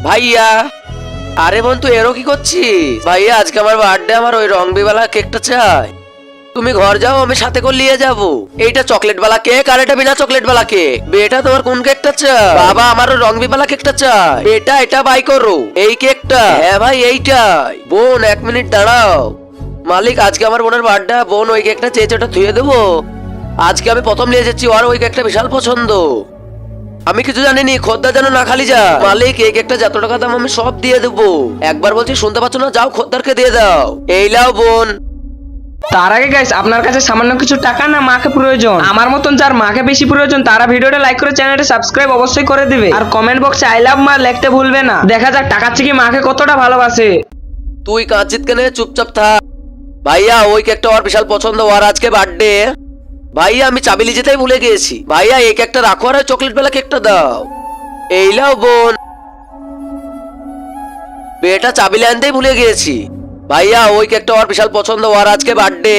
ভাইয়া, আরে বোন তুই এরও কি করছিস? ভাইয়া আজকে আমার বার্থডে, আমার ওই রং বেলা কেকটা চাই। তুমি ঘর যাও, আমি সাথে করে নিয়ে যাবো। এইটা চকলেট বালা কেক আর এটা বিনা চকলেট বালা কেক। বেটা তোমার কোন কেকটা চাই? বাবা আমার ওই রং বেলা কেকটা চাই। বেটা এটা বাই করো, এই কেকটা। হ্যাঁ ভাই এইটাই। বোন 1 মিনিট দাঁড়াও। মালিক আজকে আমার বোনের বার্থডে, বোন ওই কেকটা চেয়েছে, ওটা ধুয়ে দেবো। আজকে আমি প্রথম নিয়ে যাচ্ছি, আর ওই কেকটা বিশাল পছন্দ। আমি কিছু জানিনি, খদ্দার যেন না খালি যা। মালিক এই কেকটা যত টাকা দাম আমি সব দিয়ে দেবো। একবার বলছি শুনতে পাচ্ছ না? যাও খদ্দারকে দিয়ে দাও। এই লাও বোন। তার আগে গাইস, আপনার কাছে সামান্য কিছু টাকা না মাকে প্রয়োজন, আমার মতন যার মাকে বেশি প্রয়োজন, তারা ভিডিওটা লাইক করে চ্যানেলটা সাবস্ক্রাইব অবশ্যই করে দিবে। আর কমেন্ট বক্সে আই লাভ মা লিখতে ভুলবে না। দেখা যাক টাকার থেকে মাকে কতটা ভালোবাসে। তুই কাঁদছিস কেন? চুপচাপ থাক। ভাইয়া ওই কেকটা ওর বিশাল পছন্দ, ওর আজকে বার্থডে। ভাইয়া আমি চাবিলি যেতেই ভুলে গিয়েছি। ভাইয়া এই কেকটা রাখো আর চকলেট বেলা কেকটা দাও। এই লাও বোন। বেটা চাবিলি আনতেই ভুলে গিয়েছি। ভাইয়া ওই কেকটা ওর বিশাল পছন্দ, ওর আজকে বার্থডে।